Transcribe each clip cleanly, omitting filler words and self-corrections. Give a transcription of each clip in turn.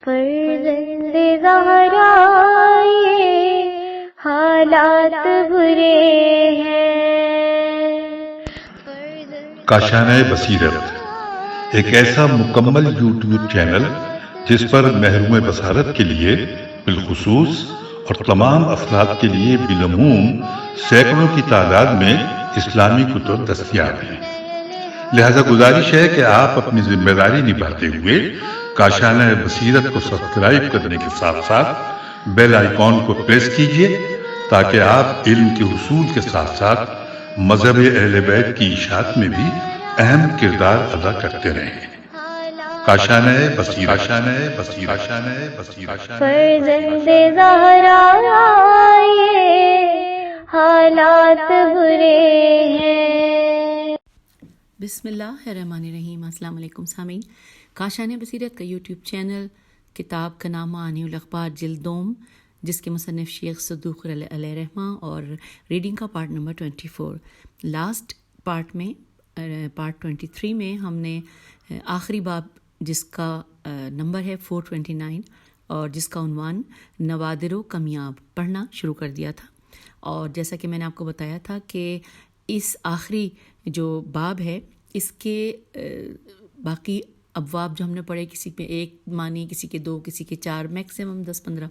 فرزند زہرا یہ حالات برے ہیں۔ کاشانہ بصیرت ایک ایسا مکمل یوٹیوب چینل جس پر محروم بصارت کے لیے بالخصوص اور تمام افراد کے لیے بالعموم سینکڑوں کی تعداد میں اسلامی کتب دستیاب ہیں۔ لہذا گزارش ہے کہ آپ اپنی ذمہ داری نبھاتے ہوئے کاشانہ بصیرت کو سبسکرائب کرنے کے ساتھ ساتھ بیل آئیکن کو پریس کیجیے تاکہ آپ علم کے حصول کے ساتھ ساتھ مذہب اہل بیت کی اشاعت میں بھی اہم کردار ادا کرتے رہیں۔ کاشانہ بصیرت۔ فرزند زہرا یہ حالات برے ہیں۔ بسم اللہ الرحمن الرحیم۔ السلام علیکم سامعین، کاشانہ بصیرت کا یوٹیوب چینل کتاب کا نام معانی الاخبار جلد دوم، جس کے مصنف شیخ صدوق علیہ رحمہ، اور ریڈنگ کا پارٹ نمبر 24۔ لاسٹ پارٹ میں پارٹ 23 میں ہم نے آخری باب جس کا نمبر ہے 429 اور جس کا عنوان نوادر و کمیاب پڑھنا شروع کر دیا تھا۔ اور جیسا کہ میں نے آپ کو بتایا تھا کہ اس آخری جو باب ہے اس کے باقی ابواب جو ہم نے پڑھے، کسی پہ ایک معنی، کسی کے دو، کسی کے چار، میکسیمم 10-15،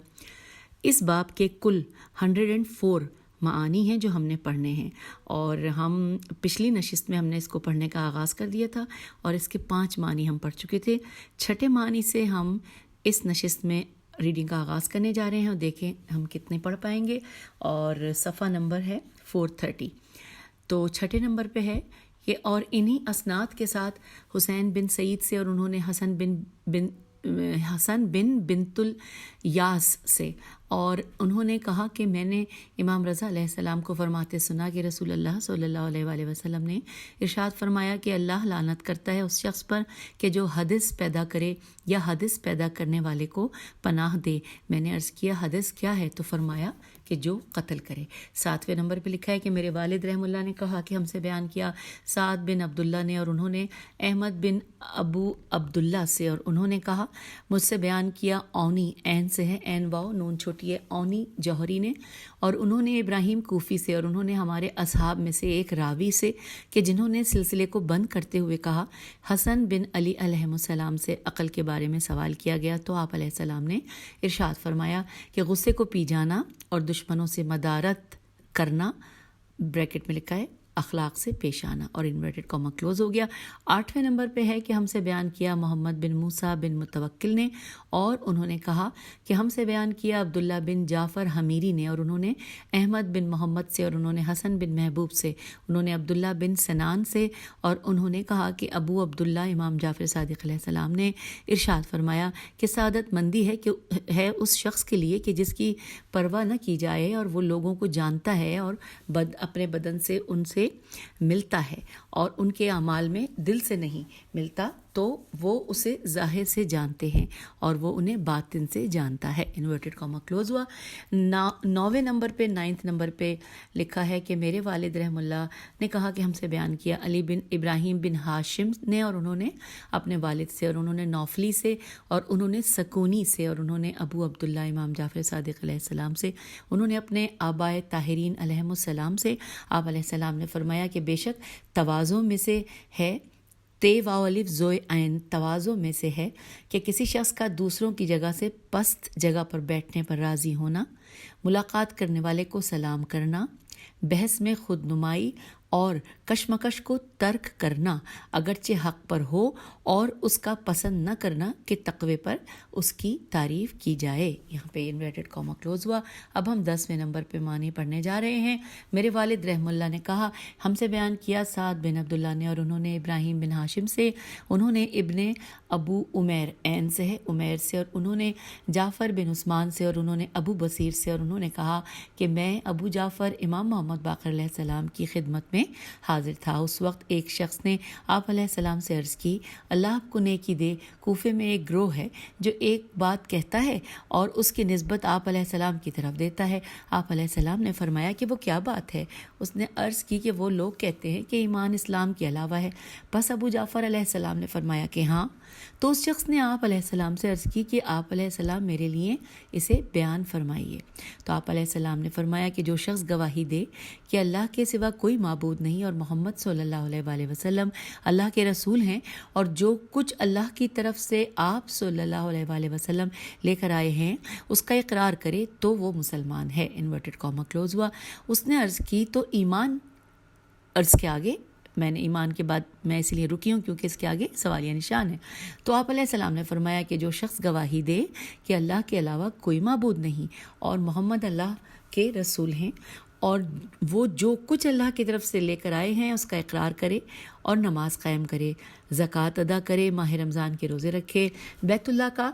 اس باب کے کل 104 معانی ہیں جو ہم نے پڑھنے ہیں۔ اور ہم پچھلی نشست میں ہم نے اس کو پڑھنے کا آغاز کر دیا تھا اور اس کے 5 معنی ہم پڑھ چکے تھے۔ چھٹے معنی سے ہم اس نشست میں ریڈنگ کا آغاز کرنے جا رہے ہیں اور دیکھیں ہم کتنے پڑھ پائیں گے۔ اور صفحہ نمبر ہے 430۔ تو چھٹے نمبر پہ ہے کہ اور انہی اسناد کے ساتھ حسین بن سعید سے، اور انہوں نے حسن بن بنت الیاس سے، اور انہوں نے کہا کہ میں نے امام رضا علیہ السلام کو فرماتے سنا کہ رسول اللہ صلی اللہ علیہ وآلہ وسلم نے ارشاد فرمایا کہ اللہ لعنت کرتا ہے اس شخص پر کہ جو حدث پیدا کرے یا حدث پیدا کرنے والے کو پناہ دے۔ میں نے عرض کیا حدث کیا ہے؟ تو فرمایا کہ جو قتل کرے۔ 7ویں نمبر پہ لکھا ہے کہ میرے والد رحم اللہ نے کہا کہ ہم سے بیان کیا سعد بن عبداللہ نے، اور انہوں نے احمد بن ابو عبداللہ سے، اور انہوں نے کہا مجھ سے بیان کیا اونی، عین سے ہے، عین واو نون چھوٹی ہے، اونی جوہری نے، اور انہوں نے ابراہیم کوفی سے، اور انہوں نے ہمارے اصحاب میں سے ایک راوی سے کہ جنہوں نے سلسلے کو بند کرتے ہوئے کہا حسن بن علی علیہ السلام سے عقل کے بارے میں سوال کیا گیا تو آپ علیہ السلام نے ارشاد فرمایا کہ غصے کو پی جانا اور دشمنوں سے مدارت کرنا، بریکٹ میں لکھا ہے اخلاق سے پیش آنا، اور انورٹڈ کاما کلوز ہو گیا۔ 8ویں نمبر پہ ہے کہ ہم سے بیان کیا محمد بن موسیٰ بن متوکل نے، اور انہوں نے کہا کہ ہم سے بیان کیا عبداللہ بن جعفر حمیری نے، اور انہوں نے احمد بن محمد سے، اور انہوں نے حسن بن محبوب سے، انہوں نے عبداللہ بن سنان سے، اور انہوں نے کہا کہ ابو عبداللہ امام جعفر صادق علیہ السلام نے ارشاد فرمایا کہ سعادت مندی ہے اس شخص کے لیے کہ جس کی پرواہ نہ کی جائے اور وہ لوگوں کو جانتا ہے اور اپنے بدن سے ان سے ملتا ہے اور ان کے اعمال میں دل سے نہیں ملتا، تو وہ اسے ظاہر سے جانتے ہیں اور وہ انہیں باطن سے جانتا ہے۔ انورٹڈ کاما کلوز ہوا۔ 9ویں نمبر پہ 9 نمبر پہ لکھا ہے کہ میرے والد رحم اللہ نے کہا کہ ہم سے بیان کیا علی بن ابراہیم بن ہاشم نے، اور انہوں نے اپنے والد سے، اور انہوں نے نوفلی سے، اور انہوں نے سکونی سے، اور انہوں نے ابو عبداللہ امام جعفر صادق علیہ السلام سے، انہوں نے اپنے آبائے طاہرین علیہم السلام سے۔ آپ علیہ السلام نے فرمایا کہ بے شک تواضع میں سے ہے، تے واو الف زوئے عین، تواضع میں سے ہے کہ کسی شخص کا دوسروں کی جگہ سے پست جگہ پر بیٹھنے پر راضی ہونا، ملاقات کرنے والے کو سلام کرنا، بحث میں خود نمائی اور کشمکش کو ترک کرنا اگرچہ حق پر ہو، اور اس کا پسند نہ کرنا کہ تقوی پر اس کی تعریف کی جائے۔ یہاں پہ انورٹڈ کاما کلوز ہوا۔ اب ہم 10ویں نمبر پہ معنی پڑھنے جا رہے ہیں۔ میرے والد رحم اللہ نے کہا ہم سے بیان کیا سعد بن عبداللہ نے، اور انہوں نے ابراہیم بن ہاشم سے، انہوں نے ابن ابو عمیر عین سے ہے عمیر سے، اور انہوں نے جعفر بن عثمان سے، اور انہوں نے ابو بصیر سے، اور انہوں نے کہا کہ میں ابو جعفر امام محمد باقر علیہ السلام کی خدمت میں حاضر تھا۔ اس وقت ایک شخص نے آپ علیہ السلام سے عرض کی اللہ آپ کو نیکی دے، کوفے میں ایک گروہ ہے جو ایک بات کہتا ہے اور اس کی نسبت آپ علیہ السلام کی طرف دیتا ہے۔ آپ علیہ السلام نے فرمایا کہ وہ کیا بات ہے؟ اس نے عرض کی کہ وہ لوگ کہتے ہیں کہ ایمان اسلام کے علاوہ ہے۔ بس ابو جعفر علیہ السلام نے فرمایا کہ ہاں تو اس شخص نے آپ علیہ السلام سے عرض کی کہ آپ علیہ السلام میرے لیے اسے بیان فرمائیے۔ تو آپ علیہ السلام نے فرمایا کہ جو شخص گواہی دے کہ اللہ کے سوا کوئی معبود نہیں اور محمد صلی اللہ علیہ وآلہ وسلم اللہ کے رسول ہیں، اور جو کچھ اللہ کی طرف سے آپ صلی اللہ علیہ وآلہ وسلم لے کر آئے ہیں اس کا اقرار کرے تو وہ مسلمان ہے، انورٹڈ کاما کلوز ہوا۔ اس نے عرض کی تو ایمان، عرض کے آگے میں نے ایمان کے بعد میں اس لیے رکی ہوں کیونکہ اس کے آگے سوالیہ نشان ہے۔ تو آپ علیہ السلام نے فرمایا کہ جو شخص گواہی دے کہ اللہ کے علاوہ کوئی معبود نہیں اور محمد اللہ کے رسول ہیں، اور وہ جو کچھ اللہ کی طرف سے لے کر آئے ہیں اس کا اقرار کرے اور نماز قائم کرے، زکوٰۃ ادا کرے، ماہ رمضان کے روزے رکھے، بیت اللہ کا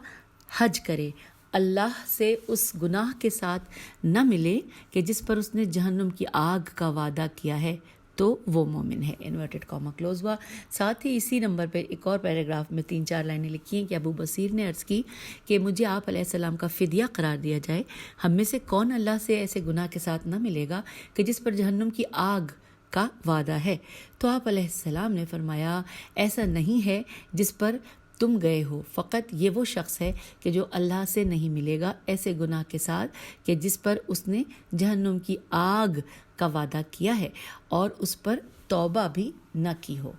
حج کرے، اللہ سے اس گناہ کے ساتھ نہ ملے کہ جس پر اس نے جہنم کی آگ کا وعدہ کیا ہے، تو وہ مومن ہے، انورٹڈ کاما کلوز ہوا۔ ساتھ ہی اسی نمبر پہ ایک اور پیراگراف میں 3-4 لائنیں لکھی ہیں کہ ابو بصیر نے عرض کی کہ مجھے آپ علیہ السلام کا فدیہ قرار دیا جائے، ہم میں سے کون اللہ سے ایسے گناہ کے ساتھ نہ ملے گا کہ جس پر جہنم کی آگ کا وعدہ ہے؟ تو آپ علیہ السلام نے فرمایا ایسا نہیں ہے جس پر تم گئے ہو، فقط یہ وہ شخص ہے کہ جو اللہ سے نہیں ملے گا ایسے گناہ کے ساتھ کہ جس پر اس نے جہنم کی آگ کا وعدہ کیا ہے اور اس پر توبہ بھی نہ کی ہو۔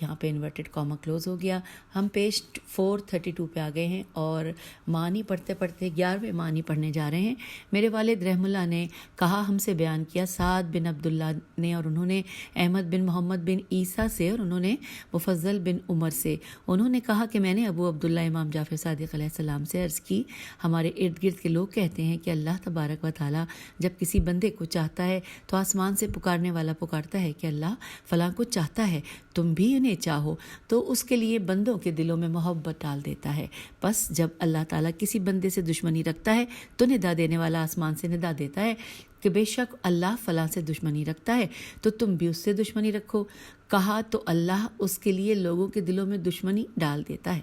یہاں پہ انورٹڈ کاما کلوز ہو گیا۔ ہم پیج 432 پہ آ گئے ہیں اور معنی پڑھتے پڑھتے 11ویں معنی پڑھنے جا رہے ہیں۔ میرے والد رحم اللہ نے کہا، ہم سے بیان کیا سعد بن عبداللہ نے، اور انہوں نے احمد بن محمد بن عیسیٰ سے، اور انہوں نے مفضل بن عمر سے، انہوں نے کہا کہ میں نے ابو عبداللہ امام جعفر صادق علیہ السلام سے عرض کی، ہمارے ارد گرد کے لوگ کہتے ہیں کہ اللہ تبارک و تعالیٰ جب کسی بندے کو چاہتا ہے تو آسمان سے پکارنے والا پکارتا ہے کہ اللہ فلاں کو چاہتا ہے، تم بھی انہیں چاہو، تو اس کے لیے بندوں کے دلوں میں محبت ڈال دیتا ہے۔ بس جب اللہ تعالیٰ کسی بندے سے دشمنی رکھتا ہے تو ندا دینے والا آسمان سے ندا دیتا ہے کہ بے شک اللہ فلاں سے دشمنی رکھتا ہے تو تم بھی اس سے دشمنی رکھو۔ کہا تو اللہ اس کے لیے لوگوں کے دلوں میں دشمنی ڈال دیتا ہے۔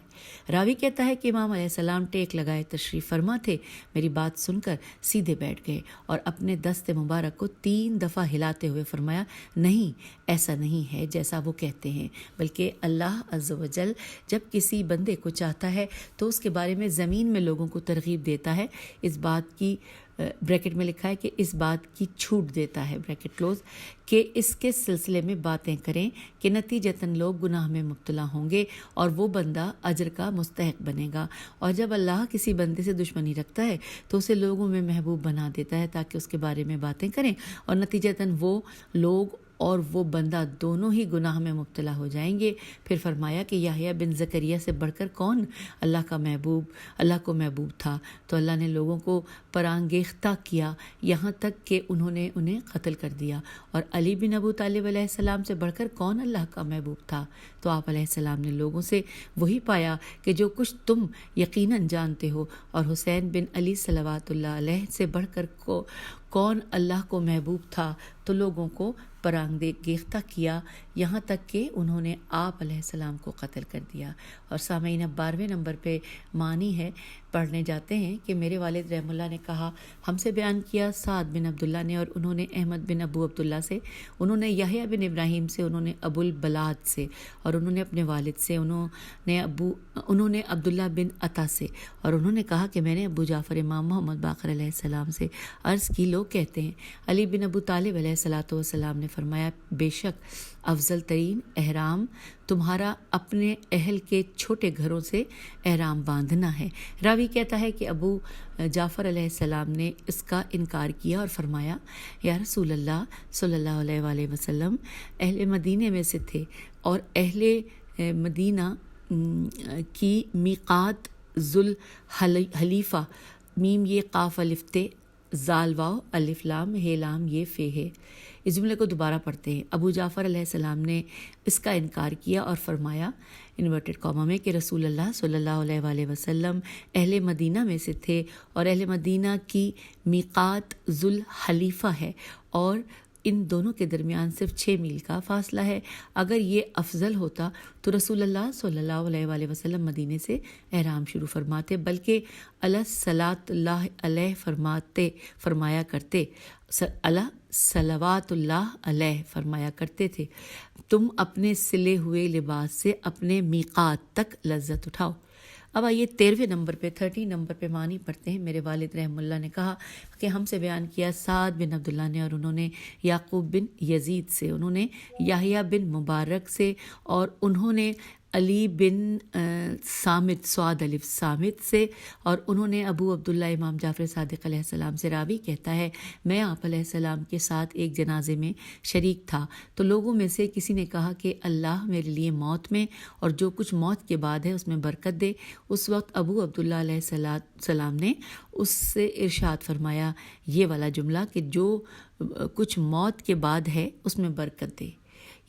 راوی کہتا ہے کہ امام علیہ السلام ٹیک لگائے تشریف فرما تھے، میری بات سن کر سیدھے بیٹھ گئے اور اپنے دست مبارک کو 3 دفعہ ہلاتے ہوئے فرمایا، نہیں، ایسا نہیں ہے جیسا وہ کہتے ہیں، بلکہ اللہ عز و جل جب کسی بندے کو چاہتا ہے تو اس کے بارے میں زمین میں لوگوں کو ترغیب دیتا ہے، اس بات کی بریکٹ میں لکھا ہے کہ اس بات کی چھوٹ دیتا ہے، بریکٹ کلوز، کہ اس کے سلسلے میں باتیں کریں کہ نتیجتاً لوگ گناہ میں مبتلا ہوں گے اور وہ بندہ اجر کا مستحق بنے گا۔ اور جب اللہ کسی بندے سے دشمنی رکھتا ہے تو اسے لوگوں میں محبوب بنا دیتا ہے تاکہ اس کے بارے میں باتیں کریں، اور نتیجتاً وہ لوگ اور وہ بندہ دونوں ہی گناہ میں مبتلا ہو جائیں گے۔ پھر فرمایا کہ یحییٰ بن زکریا سے بڑھ کر کون اللہ کو محبوب تھا، تو اللہ نے لوگوں کو پرانگیختہ کیا یہاں تک کہ انہوں نے انہیں قتل کر دیا۔ اور علی بن ابو طالب علیہ السلام سے بڑھ کر کون اللہ کا محبوب تھا، تو آپ علیہ السلام نے لوگوں سے وہی پایا کہ جو کچھ تم یقیناً جانتے ہو۔ اور حسین بن علی صلوات اللہ علیہ سے بڑھ کر کون اللہ کو محبوب تھا، تو لوگوں کو پرانگیختہ کیا یہاں تک کہ انہوں نے آپ علیہ السلام کو قتل کر دیا۔ اور سامعین، 12ویں نمبر پہ معنی ہے، پڑھنے جاتے ہیں کہ میرے والد رحم اللہ نے کہا، ہم سے بیان کیا سعد بن عبداللہ نے، اور انہوں نے احمد بن ابو عبداللہ سے، انہوں نے یحییٰ بن ابراہیم سے، انہوں نے ابو البلاد سے، اور انہوں نے اپنے والد سے، انہوں نے عبداللہ بن عطا سے، اور انہوں نے کہا کہ میں نے ابو جعفر امام محمد باقر علیہ السلام سے عرض کی، لوگ کہتے ہیں علی بن ابو طالب علیہ الصلاۃ والسلام نے فرمایا، بے شک افضل ترین احرام تمہارا اپنے اہل کے چھوٹے گھروں سے احرام باندھنا ہے۔ راوی کہتا ہے کہ ابو جعفر علیہ السلام نے اس کا انکار کیا اور فرمایا، یا رسول اللہ صلی اللہ علیہ وآلہ وسلم اہل مدینے میں سے تھے، اور اہل مدینہ کی میقات ذوالحلیفہ، میم یہ قاف الف تے، زال واو الف لام ہے لام یہ فے ہے۔ اس جملے کو دوبارہ پڑھتے ہیں۔ ابو جعفر علیہ السلام نے اس کا انکار کیا اور فرمایا، انورٹڈ کاما میں، کہ رسول اللہ صلی اللہ علیہ وآلہ وسلم اہل مدینہ میں سے تھے، اور اہل مدینہ کی میقات ذوالحلیفہ ہے، اور ان دونوں کے درمیان صرف 6 میل کا فاصلہ ہے۔ اگر یہ افضل ہوتا تو رسول اللہ صلی اللہ علیہ وآلہ وسلم مدینے سے احرام شروع فرماتے، بلکہ اللہ صلاۃ اللہ علیہ فرمایا کرتے، اللہ صلوات اللہ علیہ فرمایا کرتے تھے، تم اپنے سلے ہوئے لباس سے اپنے میقات تک لذت اٹھاؤ۔ اب آئیے 13 نمبر پہ 30 نمبر پہ معنی پڑھتے ہیں۔ میرے والد رحم اللہ نے کہا کہ ہم سے بیان کیا سعد بن عبداللہ نے، اور انہوں نے یعقوب بن یزید سے، انہوں نے یحییٰ بن مبارک سے، اور انہوں نے علی بن صامت سعد الف صامت سے، اور انہوں نے ابو عبداللہ امام جعفر صادق علیہ السلام سے، راوی کہتا ہے میں آپ علیہ السلام کے ساتھ ایک جنازے میں شریک تھا، تو لوگوں میں سے کسی نے کہا کہ اللہ میرے لیے موت میں اور جو کچھ موت کے بعد ہے اس میں برکت دے۔ اس وقت ابو عبداللہ علیہ السلام نے اس سے ارشاد فرمایا یہ والا جملہ کہ جو کچھ موت کے بعد ہے اس میں برکت دے،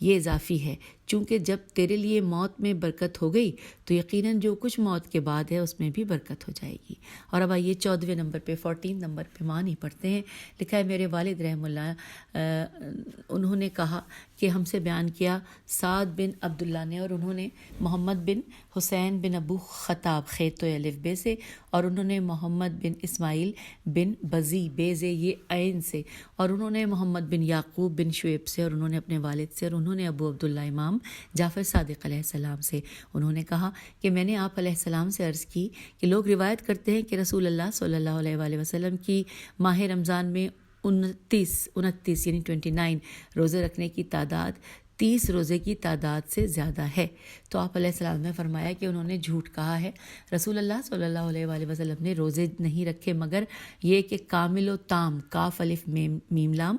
یہ اضافی ہے، چونکہ جب تیرے لیے موت میں برکت ہو گئی تو یقیناً جو کچھ موت کے بعد ہے اس میں بھی برکت ہو جائے گی۔ اور اب آئیے 14 نمبر پہ 14 نمبر پہ معنی پڑھتے ہیں۔ لکھا ہے میرے والد رحم اللہ انہوں نے کہا کہ ہم سے بیان کیا سعد بن عبداللہ نے، اور انہوں نے محمد بن حسین بن ابو خطاب خیت الف بے سے، اور انہوں نے محمد بن اسماعیل بن بزی بے سے یہ عین سے، اور انہوں نے محمد بن یعقوب بن شعیب سے، اور انہوں نے اپنے والد سے، اور انہوں نے ابو عبداللہ امام جعفر صادق علیہ السلام سے، انہوں نے کہا کہ میں نے آپ علیہ السلام سے عرض کی کہ لوگ روایت کرتے ہیں کہ رسول اللہ صلی اللہ علیہ وآلہ وسلم کی ماہ رمضان میں 29 یعنی 29 روزے رکھنے کی تعداد 30 روزے کی تعداد سے زیادہ ہے، تو آپ علیہ السلام نے فرمایا کہ انہوں نے جھوٹ کہا ہے، رسول اللہ صلی اللہ علیہ وآلہ وسلم نے روزے نہیں رکھے مگر یہ کہ کامل و تام، کاف الف میم لام،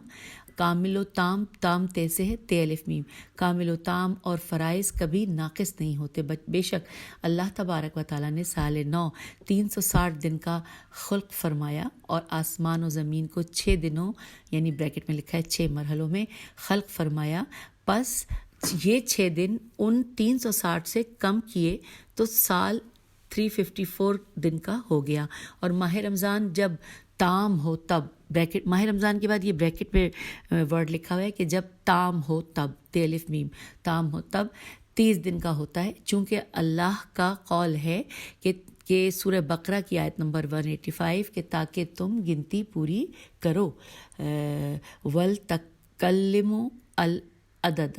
کامل و تام، تام تے سے ہے، تے الف میم، کامل و تام اور فرائض کبھی ناقص نہیں ہوتے، بے شک اللہ تبارک و تعالیٰ نے سال 9 360 دن کا خلق فرمایا اور آسمان و زمین کو 6 دنوں یعنی بریکٹ میں لکھا ہے 6 مرحلوں میں خلق فرمایا، پس یہ 6 دن ان 360 سے کم کیے تو سال 354 دن کا ہو گیا، اور ماہ رمضان جب تام ہو تب، بریکٹ ماہ رمضان کے بعد یہ بریکٹ میں ورڈ لکھا ہوا ہے کہ جب تام ہو تب، تے الف میم، تام ہو تب 30 دن کا ہوتا ہے، چونکہ اللہ کا قول ہے کہ سورہ بقرہ کی آیت نمبر 185 کہ تاکہ تم گنتی پوری کرو، وَلْتَكَلِّمُوا العدد،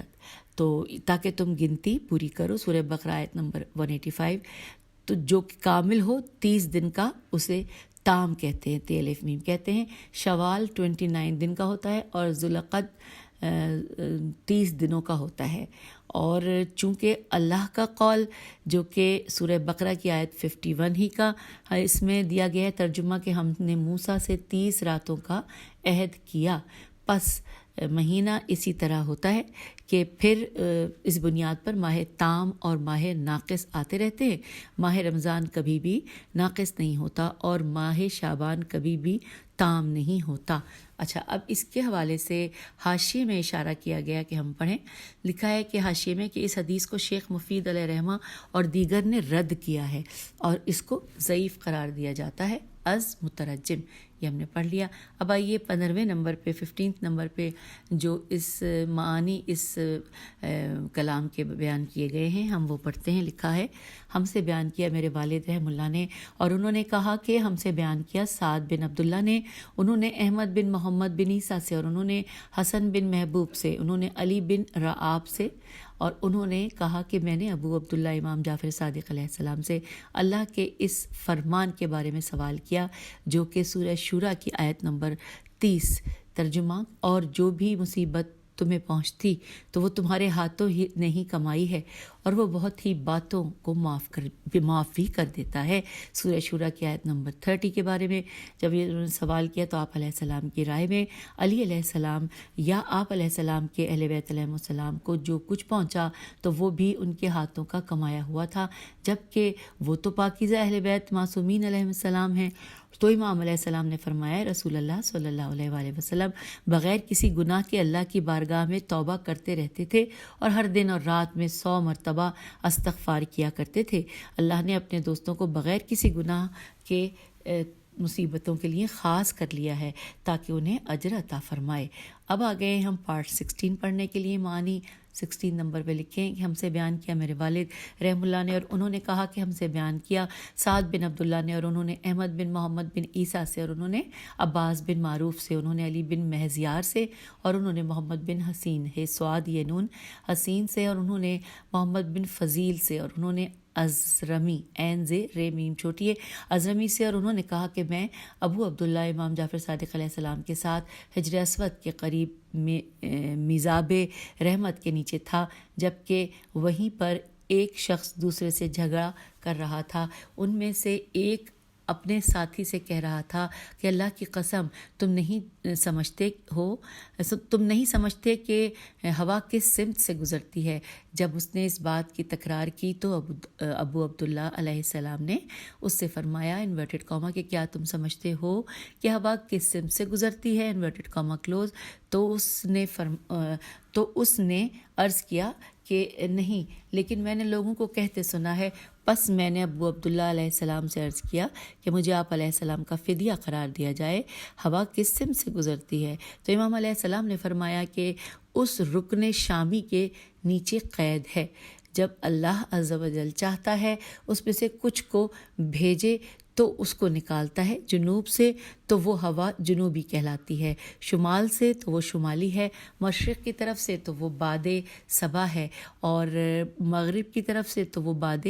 تو تاکہ تم گنتی پوری کرو، سورہ بقرہ آیت نمبر 185، تو جو کامل ہو 30 دن کا اسے تام کہتے ہیں، تے الف میم کہتے ہیں۔ شوال 29 دن کا ہوتا ہے اور ذوالقعد 30 دنوں کا ہوتا ہے، اور چونکہ اللہ کا قول جو کہ سورہ بقرہ کی آیت 51 ہی کا اس میں دیا گیا ہے ترجمہ کہ ہم نے موسیٰ سے 30 راتوں کا عہد کیا، پس مہینہ اسی طرح ہوتا ہے کہ پھر اس بنیاد پر ماہ تام اور ماہ ناقص آتے رہتے ہیں، ماہ رمضان کبھی بھی ناقص نہیں ہوتا اور ماہ شعبان کبھی بھی تام نہیں ہوتا۔ اچھا، اب اس کے حوالے سے حاشیے میں اشارہ کیا گیا کہ ہم پڑھیں، لکھا ہے کہ حاشیے میں کہ اس حدیث کو شیخ مفید علیہ رحمہ اور دیگر نے رد کیا ہے اور اس کو ضعیف قرار دیا جاتا ہے از مترجم، یہ ہم نے پڑھ لیا۔ اب آئیے 15ویں نمبر پہ 15 نمبر پہ جو اس معانی اس کلام کے بیان کیے گئے ہیں ہم وہ پڑھتے ہیں۔ لکھا ہے ہم سے بیان کیا میرے والد رحم اللہ نے، اور انہوں نے کہا کہ ہم سے بیان کیا سعد بن عبداللہ نے، انہوں نے احمد بن محمد بن عیسیٰ سے، اور انہوں نے حسن بن محبوب سے، انہوں نے علی بن رعاب سے، اور انہوں نے کہا کہ میں نے ابو عبداللہ امام جعفر صادق علیہ السلام سے اللہ کے اس فرمان کے بارے میں سوال کیا جو کہ سورہ شورى کی آیت نمبر 30 ترجمہ، اور جو بھی مصیبت تمہیں پہنچتی تو وہ تمہارے ہاتھوں ہی نے ہی کمائی ہے اور وہ بہت ہی باتوں کو معاف بھی کر دیتا ہے، سورہ شورى کی آیت نمبر 30 کے بارے میں جب یہ انہوں نے سوال کیا تو آپ علیہ السلام کی رائے میں علی علیہ السلام یا آپ علیہ السلام کے اہل بیت علیہ السلام کو جو کچھ پہنچا تو وہ بھی ان کے ہاتھوں کا کمایا ہوا تھا، جبکہ وہ تو پاکیزہ اہل بیت معصومین علیہ السلام ہیں۔ تو امام علیہ السلام نے فرمایا رسول اللہ صلی اللہ علیہ وآلہ وسلم بغیر کسی گناہ کے اللہ کی بارگاہ میں توبہ کرتے رہتے تھے اور ہر دن اور رات میں 100 مرتبہ استغفار کیا کرتے تھے۔ اللہ نے اپنے دوستوں کو بغیر کسی گناہ کے مصیبتوں کے لیے خاص کر لیا ہے تاکہ انہیں اجر عطا فرمائے۔ اب آ گئے ہم پارٹ 16 پڑھنے کے لیے، معنی 16 نمبر پہ لکھیں کہ ہم سے بیان کیا میرے والد رحم اللہ نے اور انہوں نے کہا کہ ہم سے بیان کیا سعد بن عبداللہ نے اور انہوں نے احمد بن محمد بن عیسیٰ سے اور انہوں نے عباس بن معروف سے، انہوں نے علی بن مہزیار سے اور انہوں نے محمد بن حسین ہے سعاد یہ نون حسین سے اور انہوں نے محمد بن فضیل سے اور انہوں نے ازرمی عین زے رے میم چھوٹی ہے ازرمی سے اور انہوں نے کہا کہ میں ابو عبداللہ امام جعفر صادق علیہ السلام کے ساتھ حجر اسود کے قریب میزاب رحمت کے نیچے تھا، جبکہ وہیں پر ایک شخص دوسرے سے جھگڑا کر رہا تھا۔ ان میں سے ایک اپنے ساتھی سے کہہ رہا تھا کہ اللہ کی قسم تم نہیں سمجھتے کہ ہوا کس سمت سے گزرتی ہے۔ جب اس نے اس بات کی تکرار کی تو ابو عبداللہ علیہ السلام نے اس سے فرمایا انورٹڈ کاما کہ کیا تم سمجھتے ہو کہ ہوا کس سمت سے گزرتی ہے انورٹڈ کاما کلوز۔ تو اس نے عرض کیا کہ نہیں، لیکن میں نے لوگوں کو کہتے سنا ہے۔ پس میں نے ابو عبداللہ علیہ السلام سے عرض کیا کہ مجھے آپ علیہ السلام کا فدیہ قرار دیا جائے، ہوا کس سمت سے گزرتی ہے؟ تو امام علیہ السلام نے فرمایا کہ اس رکن شامی کے نیچے قید ہے، جب اللہ عز و جل چاہتا ہے اس میں سے کچھ کو بھیجے تو اس کو نکالتا ہے، جنوب سے تو وہ ہوا جنوبی کہلاتی ہے، شمال سے تو وہ شمالی ہے، مشرق کی طرف سے تو وہ باد صبا ہے اور مغرب کی طرف سے تو وہ باد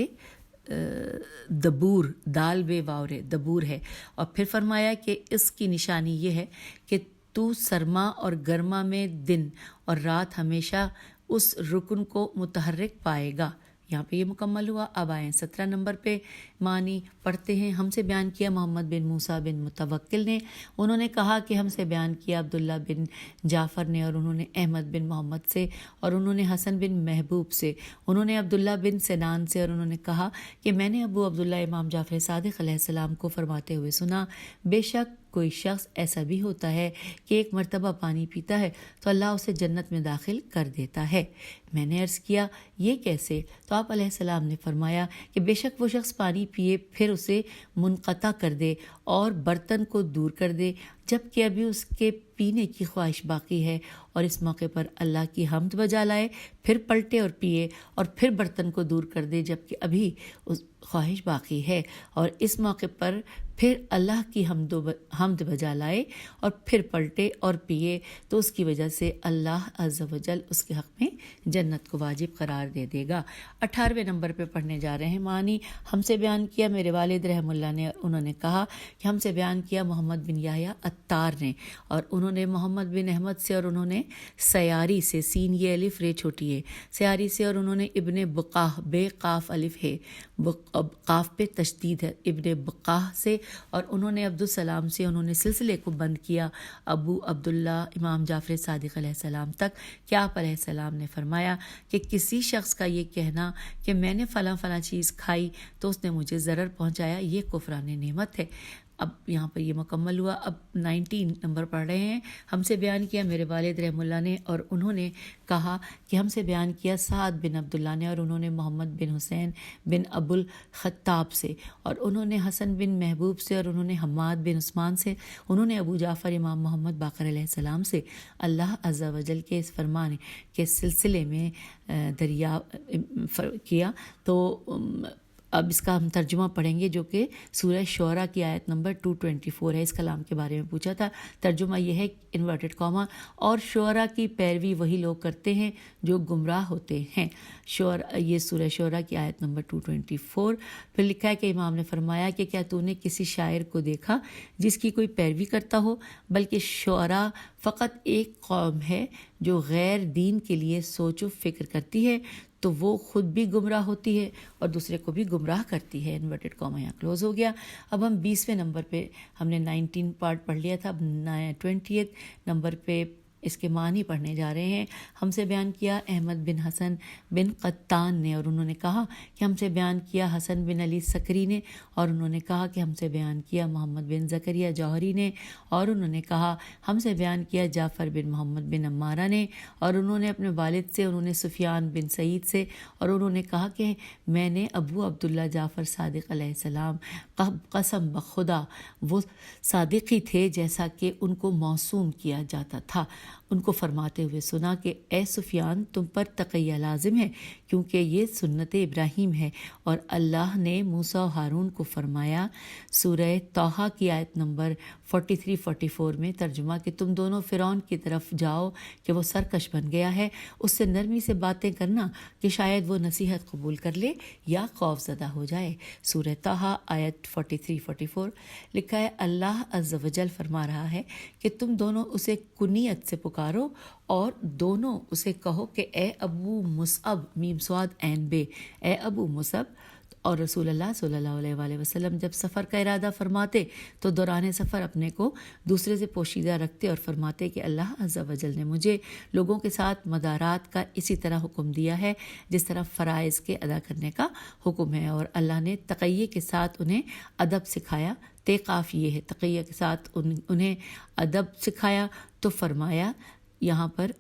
دبور دال بے واورے دبور ہے۔ اور پھر فرمایا کہ اس کی نشانی یہ ہے کہ تو سرما اور گرما میں دن اور رات ہمیشہ اس رکن کو متحرک پائے گا۔ یہاں پہ یہ مکمل ہوا۔ اب آئیں 17 نمبر پہ معنی پڑھتے ہیں۔ ہم سے بیان کیا محمد بن موسیٰ بن متوکل نے، انہوں نے کہا کہ ہم سے بیان کیا عبداللہ بن جعفر نے اور انہوں نے احمد بن محمد سے اور انہوں نے حسن بن محبوب سے، انہوں نے عبداللہ بن سنان سے اور انہوں نے کہا کہ میں نے ابو عبداللہ امام جعفر صادق علیہ السلام کو فرماتے ہوئے سنا، بے شک کوئی شخص ایسا بھی ہوتا ہے کہ ایک مرتبہ پانی پیتا ہے تو اللہ اسے جنت میں داخل کر دیتا ہے۔ میں نے عرض کیا یہ کیسے؟ تو آپ علیہ السلام نے فرمایا کہ بے شک وہ شخص پانی پیے پھر اسے منقطع کر دے اور برتن کو دور کر دے جبکہ ابھی اس کے پینے کی خواہش باقی ہے، اور اس موقع پر اللہ کی حمد بجا لائے، پھر پلٹے اور پیے اور پھر برتن کو دور کر دے جبکہ ابھی خواہش باقی ہے، اور اس موقع پر پھر اللہ کی حمد بجا لائے اور پھر پلٹے اور پیے تو اس کی وجہ سے اللہ عز و جل اس کے حق میں جنت کو واجب قرار دے دے گا۔ 18ویں نمبر پہ پڑھنے جا رہے ہیں معنی۔ ہم سے بیان کیا میرے والد رحم اللہ نے، انہوں نے کہا کہ ہم سے بیان کیا محمد بن یحییٰ عطار نے اور انہوں نے محمد بن احمد سے اور انہوں نے سیاری سے، سین یہ الف رے چھوٹی ہے، سیاری سے اور انہوں نے ابن بقاہ بے قاف الف ہے قاف پہ تشدید ہے، ابن بقاہ سے اور انہوں نے عبدالسلام سے، انہوں نے سلسلے کو بند کیا ابو عبداللہ امام جعفر صادق علیہ السلام تک کہ آپ علیہ السلام نے فرمایا کہ کسی شخص کا یہ کہنا کہ میں نے فلاں فلاں چیز کھائی تو اس نے مجھے ضرر پہنچایا، یہ کفران نعمت ہے۔ اب یہاں پر یہ مکمل ہوا۔ اب 19 نمبر پڑھ رہے ہیں۔ ہم سے بیان کیا میرے والد رحم اللہ نے اور انہوں نے کہا کہ ہم سے بیان کیا سعد بن عبداللہ نے اور انہوں نے محمد بن حسین بن ابو الخطاب سے اور انہوں نے حسن بن محبوب سے اور انہوں نے حماد بن عثمان سے، انہوں نے ابو جعفر امام محمد باقر علیہ السلام سے اللہ عز و جل کے اس فرمان کے سلسلے میں دریا کیا۔ تو اب اس کا ہم ترجمہ پڑھیں گے جو کہ سورہ شعراء کی آیت نمبر 224 ہے۔ اس کلام کے بارے میں پوچھا تھا، ترجمہ یہ ہے انورٹڈ کاما، اور شعراء کی پیروی وہی لوگ کرتے ہیں جو گمراہ ہوتے ہیں۔ یہ سورہ شعراء کی آیت نمبر 224۔ پھر لکھا ہے کہ امام نے فرمایا کہ کیا تو نے کسی شاعر کو دیکھا جس کی کوئی پیروی کرتا ہو؟ بلکہ شعراء فقط ایک قوم ہے جو غیر دین کے لیے سوچ و فکر کرتی ہے تو وہ خود بھی گمراہ ہوتی ہے اور دوسرے کو بھی گمراہ کرتی ہے۔ انورٹڈ کاما یہاں کلوز ہو گیا۔ اب ہم 20ویں نمبر پہ، ہم نے 19 پارٹ پڑھ لیا تھا، اب 20 نمبر پہ اس کے معنی پڑھنے جا رہے ہیں۔ ہم سے بیان کیا احمد بن حسن بن قطان نے اور انہوں نے کہا کہ ہم سے بیان کیا حسن بن علی سکری نے اور انہوں نے کہا کہ ہم سے بیان کیا محمد بن زکریہ جوہری نے اور انہوں نے کہا ہم سے بیان کیا جعفر بن محمد بن عمارہ نے اور انہوں نے اپنے والد سے، انہوں نے سفیان بن سعید سے اور انہوں نے کہا کہ میں نے ابو عبداللہ جعفر صادق علیہ السلام، قسم بخدا وہ صادقی تھے جیسا کہ ان کو موسوم کیا جاتا تھا، ان کو فرماتے ہوئے سنا کہ اے سفیان تم پر تقیہ لازم ہے کیونکہ یہ سنت ابراہیم ہے، اور اللہ نے موسیٰ و ہارون کو فرمایا سورہ طٰہٰ کی آیت نمبر 43-44 میں ترجمہ کہ تم دونوں فرعون کی طرف جاؤ کہ وہ سرکش بن گیا ہے، اس سے نرمی سے باتیں کرنا کہ شاید وہ نصیحت قبول کر لے یا خوف زدہ ہو جائے۔ سورہ طٰہٰ آیت 43-44 لکھا ہے اللہ عز و جل فرما رہا ہے کہ تم دونوں اسے کنیت سے پکارو اور دونوں اسے کہو کہ اے ابو مصعب میم صاد عین بے، اے ابو مصعب۔ اور رسول اللہ صلی اللہ علیہ وآلہ وسلم جب سفر کا ارادہ فرماتے تو دوران سفر اپنے کو دوسرے سے پوشیدہ رکھتے اور فرماتے کہ اللہ عز و جل نے مجھے لوگوں کے ساتھ مدارات کا اسی طرح حکم دیا ہے جس طرح فرائض کے ادا کرنے کا حکم ہے، اور اللہ نے تقیہ کے ساتھ انہیں ادب سکھایا۔ قاف یہ ہے تقیہ کے ساتھ انہیں ادب سکھایا، تو فرمایا یہاں پر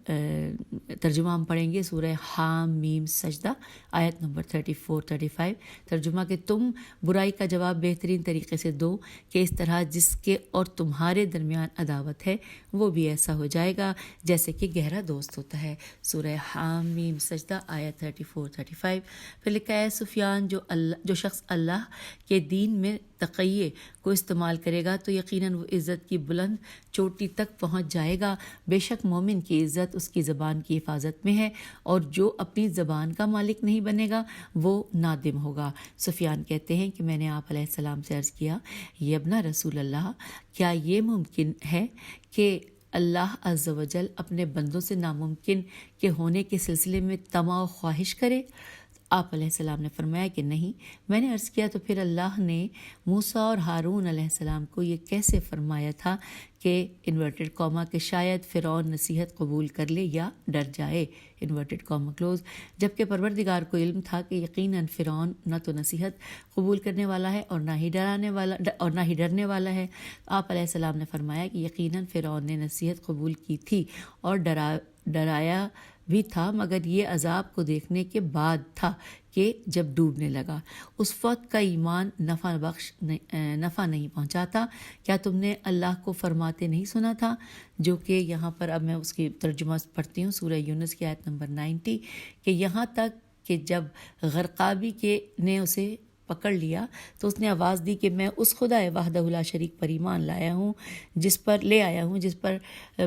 ترجمہ ہم پڑھیں گے سورہ حام میم سجدہ آیت نمبر 34-35 ترجمہ کہ تم برائی کا جواب بہترین طریقے سے دو کہ اس طرح جس کے اور تمہارے درمیان عداوت ہے وہ بھی ایسا ہو جائے گا جیسے کہ گہرا دوست ہوتا ہے۔ سورہ حام میم سجدہ آیت 34-35 پھر لکھا ہے سفیان جو شخص اللہ کے دین میں تقیہ کو استعمال کرے گا تو یقیناً وہ عزت کی بلند چوٹی تک پہنچ جائے گا۔ بے شک مومن کی عزت اس کی زبان کی حفاظت میں ہے، اور جو اپنی زبان کا مالک نہیں بنے گا وہ نادم ہوگا۔ سفیان کہتے ہیں کہ میں نے آپ علیہ السلام سے عرض کیا یہ ابن رسول اللہ، کیا یہ ممکن ہے کہ اللہ عز و جل اپنے بندوں سے ناممکن کے ہونے کے سلسلے میں طمع و خواہش کرے؟ آپ علیہ السلام نے فرمایا کہ نہیں۔ میں نے عرض کیا تو پھر اللہ نے موسیٰ اور ہارون علیہ السلام کو یہ کیسے فرمایا تھا کہ انورٹڈ کاما کہ شاید فرعون نصیحت قبول کر لے یا ڈر جائے، انورٹڈ کاما کلوز، جبکہ پروردگار کو علم تھا کہ یقیناً فرعون نہ تو نصیحت قبول کرنے والا ہے اور نہ ہی ڈرنے والا ہے۔ آپ علیہ السلام نے فرمایا کہ یقیناً فرعون نے نصیحت قبول کی تھی اور ڈرایا بھی تھا، مگر یہ عذاب کو دیکھنے کے بعد تھا کہ جب ڈوبنے لگا اس وقت کا ایمان نفع نہیں پہنچاتا۔ کیا تم نے اللہ کو فرماتے نہیں سنا تھا؟ جو کہ یہاں پر اب میں اس کی ترجمہ پڑھتی ہوں سورہ یونس کی آیت نمبر 90 کہ یہاں تک کہ جب غرقابی نے اسے پکڑ لیا تو اس نے آواز دی کہ میں اس خدا وحدہ لا شریک پر ایمان جس پر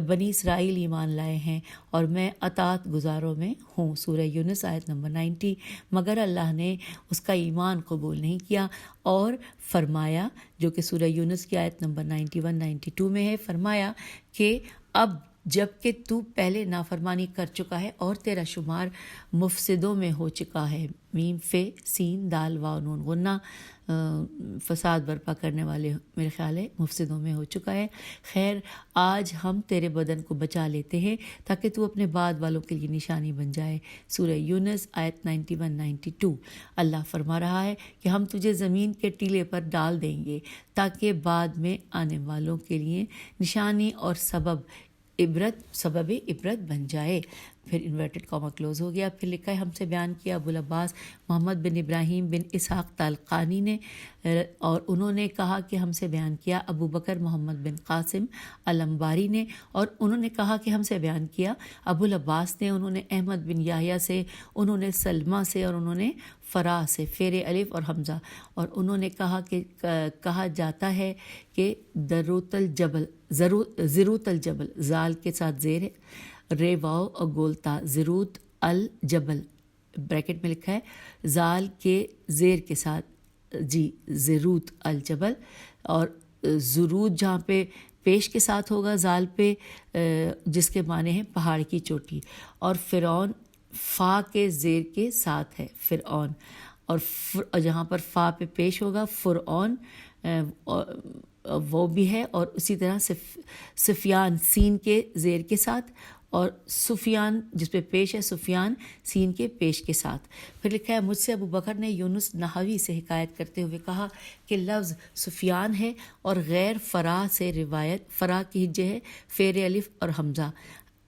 بنی اسرائیل ایمان لائے ہیں، اور میں اطاعت گزاروں میں ہوں۔ سورہ یونس آیت نمبر 90 مگر اللہ نے اس کا ایمان قبول نہیں کیا اور فرمایا، جو کہ سورہ یونس کی آیت نمبر 91-92 میں ہے، فرمایا کہ اب جب کہ تو پہلے نافرمانی کر چکا ہے اور تیرا شمار مفسدوں میں ہو چکا ہے، میم فے سین دال واو نون غنہ، فساد برپا کرنے والے میرے خیال ہے مفسدوں میں ہو چکا ہے، خیر آج ہم تیرے بدن کو بچا لیتے ہیں تاکہ تو اپنے بعد والوں کے لیے نشانی بن جائے۔ سورہ یونس آیت 91-92 اللہ فرما رہا ہے کہ ہم تجھے زمین کے ٹیلے پر ڈال دیں گے تاکہ بعد میں آنے والوں کے لیے نشانی اور سبب عبرت بن جائے۔ پھر انورٹڈ کاما کلوز ہو گیا۔ پھر لکھا ہے ہم سے بیان کیا ابو العباس محمد بن ابراہیم بن اسحاق تالقانی نے، اور انہوں نے کہا کہ ہم سے بیان کیا ابو بکر محمد بن قاسم الانباری نے، اور انہوں نے کہا کہ ہم سے بیان کیا ابو العباس نے، انہوں نے احمد بن یحییٰ سے، انہوں نے سلمہ سے، اور انہوں نے فرا سے، فیر الف اور حمزہ، اور انہوں نے کہا کہ کہا جاتا ہے کہ زروت الجبل زال کے ساتھ زیر ہے، رے واو اور گولتا زروت الجبل بریکٹ میں لکھا ہے زال کے زیر کے ساتھ جی زروت الجبل، اور زرود جہاں پہ پیش کے ساتھ ہوگا زال پہ جس کے معنی ہیں پہاڑ کی چوٹی، اور فرعون فا کے زیر کے ساتھ ہے فرعون، اور جہاں پر فا پہ پیش ہوگا فرعون وہ بھی ہے، اور اسی طرح سفیان سین کے زیر کے ساتھ، اور سفیان جس پہ پیش ہے سفیان سین کے پیش کے ساتھ۔ پھر لکھا ہے مجھ سے ابو بکر نے یونس نحوی سے حکایت کرتے ہوئے کہا کہ لفظ سفیان ہے اور غیر فرا سے روایت، فرا کی ہجے ہے فیر الف اور حمزہ،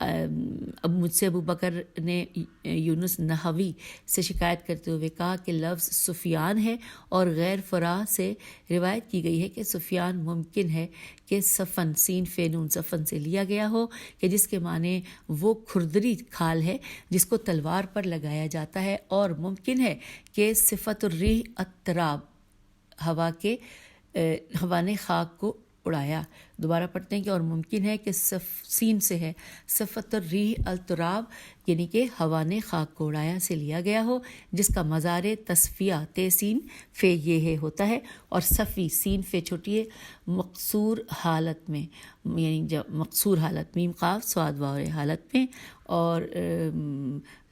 اب مجھ سے ابو بکر نے یونس نحوی سے شکایت کرتے ہوئے کہا کہ لفظ سفیان ہے اور غیر فرا سے روایت کی گئی ہے کہ سفیان ممکن ہے کہ صفن سین فینون صفن سے لیا گیا ہو کہ جس کے معنی وہ کھردری کھال ہے جس کو تلوار پر لگایا جاتا ہے، اور ممکن ہے کہ صفت الریح اضطراب ہوا نے خاک کو اڑایا۔ دوبارہ پڑھتے ہیں کہ اور ممکن ہے کہ سین سے ہے صفت الریح اضطراب یعنی کہ ہوا نے خاک کو اڑایا سے لیا گیا ہو، جس کا مزار تصفیہ تسین فے یہ ہوتا ہے، اور صفی سین فے چھوٹی ہے مقصور حالت میں، یعنی جب مقصور حالت میم قاف صاد واو حالت میں، اور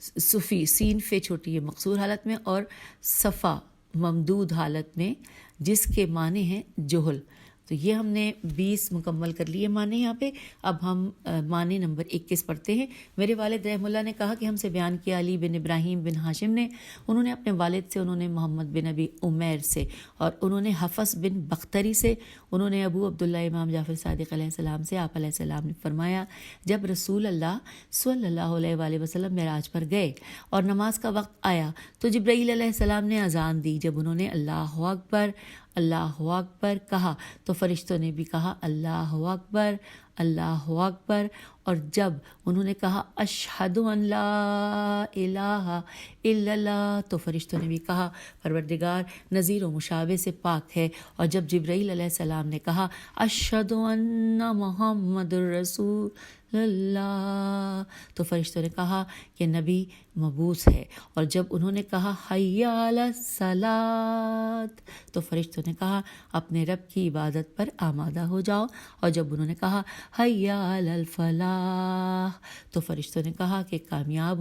صفی سین فے چھوٹی ہے مقصور حالت میں، اور صفا ممدود حالت میں، جس کے معنی ہیں جہل۔ تو یہ ہم نے 20 مکمل کر لیے معنی یہاں پہ۔ اب ہم معنی نمبر 21 پڑھتے ہیں۔ میرے والد رحمہ اللہ نے کہا کہ ہم سے بیان کیا علی بن ابراہیم بن ہاشم نے، انہوں نے اپنے والد سے، انہوں نے محمد بن ابی عمیر سے، اور انہوں نے حفص بن بختری سے، انہوں نے ابو عبداللہ امام جعفر صادق علیہ السلام سے، آپ علیہ السلام نے فرمایا جب رسول اللہ صلی اللہ علیہ وآلہ وسلم معراج پر گئے اور نماز کا وقت آیا تو جبرائیل علیہ السلام نے اذان دی۔ جب انہوں نے اللہ اکبر اللہ اکبر کہا تو فرشتوں نے بھی کہا اللہ اکبر اللہ اکبر، اور جب انہوں نے کہا اشہد ان لا الہ الا اللہ تو فرشتوں نے بھی کہا پروردگار نظیر و مشابہ سے پاک ہے، اور جب جبرائیل علیہ السلام نے کہا اشہد ان محمد الرسول اللہ تو فرشتوں نے کہا کہ نبی مبعوث ہے، اور جب انہوں نے کہا حی علی الصلاۃ تو فرشتوں نے کہا اپنے رب کی عبادت پر آمادہ ہو جاؤ، اور جب انہوں نے کہا حی علی الفلاح تو فرشتوں نے کہا کہ کامیاب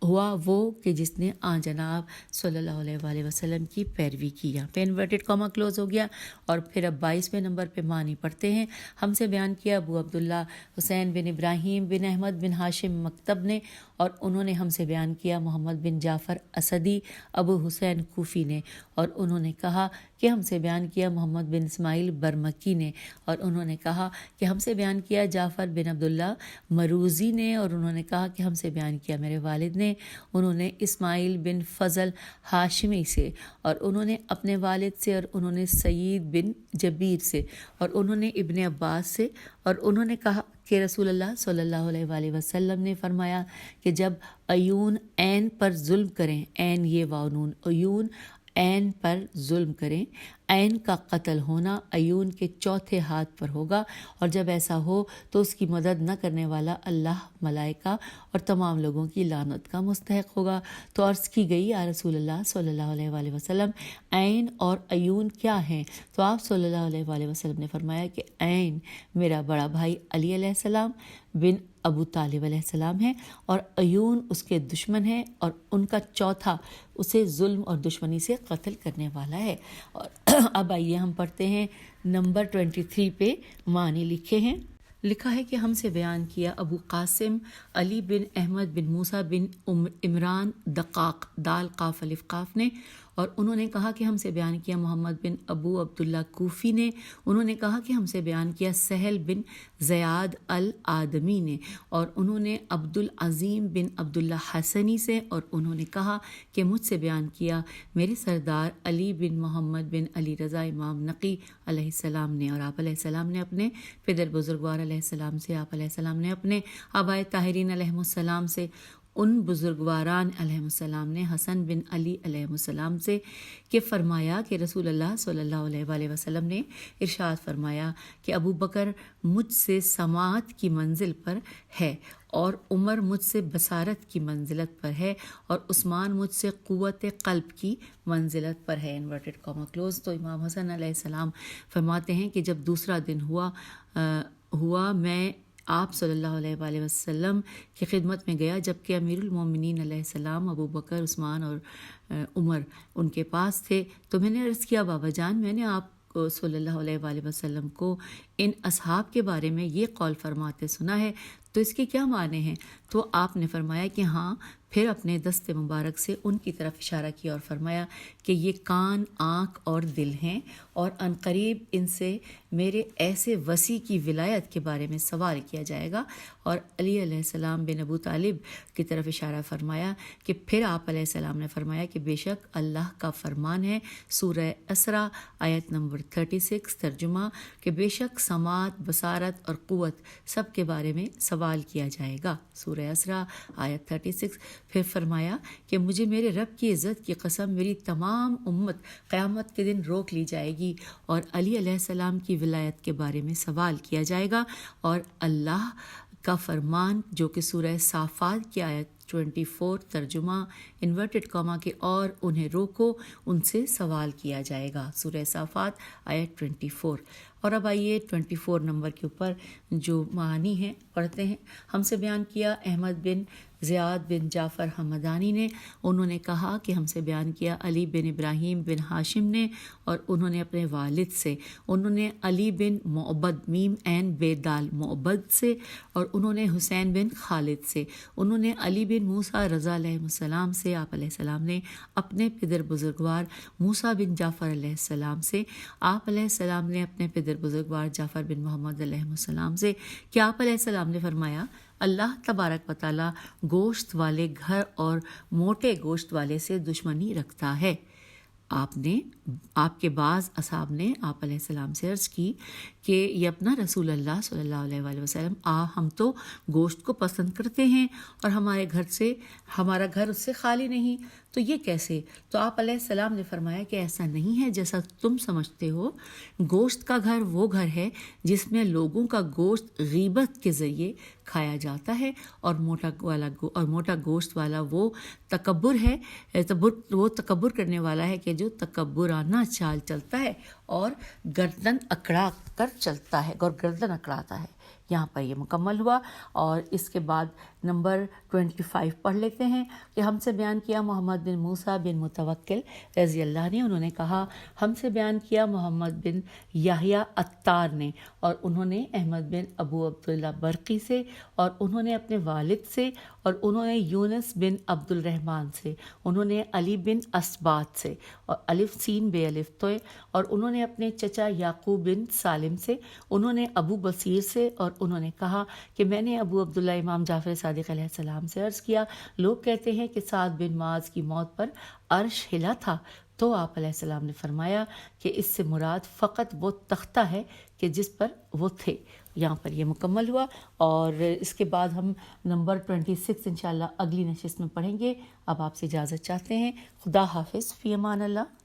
ہوا وہ کہ جس نے آن جناب صلی اللہ علیہ وآلہ وسلم کی پیروی کی۔ یہاں پہ انورٹڈ کاما کلوز ہو گیا، اور پھر اب 22ویں نمبر پہ معنی پڑھتے ہیں۔ ہم سے بیان کیا ابو عبداللہ حسین بن ابراہیم بن احمد بن ہاشم مکتب نے، اور انہوں نے ہم سے بیان کیا محمد بن جعفر اسدی ابو حسین کوفی نے، اور انہوں نے کہا کہ ہم سے بیان کیا محمد بن اسماعیل برمکی نے، اور انہوں نے کہا کہ ہم سے بیان کیا جعفر بن عبداللہ مروزی نے، اور انہوں نے کہا کہ ہم سے بیان کیا میرے والد نے، انہوں نے اسماعیل بن فضل ہاشمی سے، اور انہوں نے اپنے والد سے، اور انہوں نے سعید بن جبیر سے، اور انہوں نے ابن عباس سے، اور انہوں نے کہا کہ رسول اللہ صلی اللہ علیہ وآلہ وسلم نے فرمایا کہ جب عیون عین پر ظلم کریں، عین یہ واو نون عیون عین پر ظلم کریں، عین کا قتل ہونا عیون کے چوتھے ہاتھ پر ہوگا، اور جب ایسا ہو تو اس کی مدد نہ کرنے والا اللہ، ملائکہ اور تمام لوگوں کی لعنت کا مستحق ہوگا۔ تو عرض کی گئی یا رسول اللہ صلی اللہ علیہ وآلہ وسلم عین اور عیون کیا ہیں؟ تو آپ صلی اللہ علیہ وآلہ وسلم نے فرمایا کہ عین میرا بڑا بھائی علی علیہ السلام بن ابو طالب علیہ السلام ہے، اور عیون اس کے دشمن ہیں، اور ان کا چوتھا اسے ظلم اور دشمنی سے قتل کرنے والا ہے۔ اور اب آئیے ہم پڑھتے ہیں نمبر 23 پہ معنی لکھے ہیں۔ لکھا ہے کہ ہم سے بیان کیا ابو قاسم علی بن احمد بن موسیٰ بن عمران دقاق دال قاف الف قاف نے، اور انہوں نے کہا کہ ہم سے بیان کیا محمد بن ابو عبداللہ کوفی نے، انہوں نے کہا کہ ہم سے بیان کیا سہل بن زیاد الآدمی نے، اور انہوں نے عبد العظیم بن عبداللہ حسنی سے، اور انہوں نے کہا کہ مجھ سے بیان کیا میرے سردار علی بن محمد بن علی رضا امام نقی علیہ السلام نے، اور آپ علیہ السلام نے اپنے پدر بزرگوار علیہ السلام سے، آپ علیہ السلام نے اپنے آبائے طاہرین علیہ السلام سے، ان بزرگواران علیہ السلام نے حسن بن علی علیہ السلام سے کہ فرمایا کہ رسول اللہ صلی اللہ علیہ وآلہ وسلم نے ارشاد فرمایا کہ ابو بکر مجھ سے سماعت کی منزل پر ہے، اور عمر مجھ سے بصارت کی منزلت پر ہے، اور عثمان مجھ سے قوت قلب کی منزلت پر ہے۔ Inverted comma close. تو امام حسن علیہ السلام فرماتے ہیں کہ جب دوسرا دن ہوا میں آپ صلی اللہ علیہ وآلہ وسلم کی خدمت میں گیا، جبکہ امیر المومنین علیہ السلام ابو بکر، عثمان اور عمر ان کے پاس تھے، تو میں نے عرض کیا بابا جان، میں نے آپ صلی اللہ علیہ وآلہ وسلم کو ان اصحاب کے بارے میں یہ قول فرماتے سنا ہے، تو اس کے کیا معنی ہیں؟ تو آپ نے فرمایا کہ ہاں. پھر اپنے دست مبارک سے ان کی طرف اشارہ کیا اور فرمایا کہ یہ کان، آنکھ اور دل ہیں، اور عنقریب ان سے میرے ایسے وسیع کی ولایت کے بارے میں سوال کیا جائے گا. اور علی علیہ السلام بن ابو طالب کی طرف اشارہ فرمایا کہ پھر آپ علیہ السلام نے فرمایا کہ بے شک اللہ کا فرمان ہے، سورہ اسراء آیت نمبر 36 ترجمہ، کہ بے شک سماعت، بصارت اور قوت سب کے بارے میں سوال کیا جائے گا، سورہ اسراء آیت 36. پھر فرمایا کہ مجھے میرے رب کی عزت کی قسم میری تمام امت قیامت کے دن روک لی جائے گی اور علی علیہ السلام کی ولایت کے بارے میں سوال کیا جائے گا. اور اللہ کا فرمان جو کہ سورہ صافات کی آیت 24 ترجمہ انورٹڈ کاما کے، اور انہیں روکو، ان سے سوال کیا جائے گا، سورہ صافات آیت 24. اور اب آئیے 24 نمبر کے اوپر جو معانی ہیں پڑھتے ہیں. ہم سے بیان کیا احمد بن زیاد بن جعفر حمدانی نے، انہوں نے کہا کہ ہم سے بیان کیا علی بن ابراہیم بن ہاشم نے، اور انہوں نے اپنے والد سے، انہوں نے علی بن معبد میم عین بے دال معبد سے، اور انہوں نے حسین بن خالد سے، انہوں نے علی بن موسیٰ رضا علیہ السلام سے، آپ علیہ السلام نے اپنے پدر بزرگوار موسیٰ بن جعفر علیہ السلام سے، آپ علیہ السلام نے اپنے پدر بزرگوار جعفر بن محمد علیہ السلام سے، کہ آپ علیہ السلام نے فرمایا اللہ تبارک و تعالی گوشت والے گھر اور موٹے گوشت والے سے دشمنی رکھتا ہے. آپ کے بعض اصحاب نے آپ علیہ السلام سے عرض کی کہ یہ اپنا رسول اللہ صلی اللہ علیہ وآلہ وسلم، ہم تو گوشت کو پسند کرتے ہیں اور ہمارا گھر اس سے خالی نہیں، تو یہ کیسے؟ تو آپ علیہ السلام نے فرمایا کہ ایسا نہیں ہے جیسا تم سمجھتے ہو. گوشت کا گھر وہ گھر ہے جس میں لوگوں کا گوشت غیبت کے ذریعے کھایا جاتا ہے، اور موٹا گوشت والا وہ تکبر ہے، وہ تکبر کرنے والا ہے کہ جو تکبرانہ چال چلتا ہے اور گردن اکڑا کر چلتا ہے، گردن اکڑاتا ہے. یہاں پر یہ مکمل ہوا. اور اس کے بعد نمبر 25 پڑھ لیتے ہیں کہ ہم سے بیان کیا محمد بن موسیٰ بن متوکل رضی اللہ نے، انہوں نے کہا ہم سے بیان کیا محمد بن یحییٰ عطار نے، اور انہوں نے احمد بن ابو عبداللہ برقی سے، اور انہوں نے اپنے والد سے، اور انہوں نے یونس بن عبد الرحمن سے، انہوں نے علی بن اسبات سے، اور الف سین بے الف توئے، اور انہوں نے اپنے چچا یعقوب بن سالم سے، انہوں نے ابو بصیر سے، اور انہوں نے کہا کہ میں نے ابو عبداللہ امام جعفر صادق علیہ السلام سے عرض کیا، لوگ کہتے ہیں کہ سعد بن معاذ کی موت پر عرش ہلا تھا. تو آپ علیہ السلام نے فرمایا کہ اس سے مراد فقط وہ تختہ ہے کہ جس پر وہ تھے. یہاں پر یہ مکمل ہوا. اور اس کے بعد ہم نمبر 26 انشاءاللہ اگلی نشست میں پڑھیں گے. اب آپ سے اجازت چاہتے ہیں. خدا حافظ، فی امان اللہ.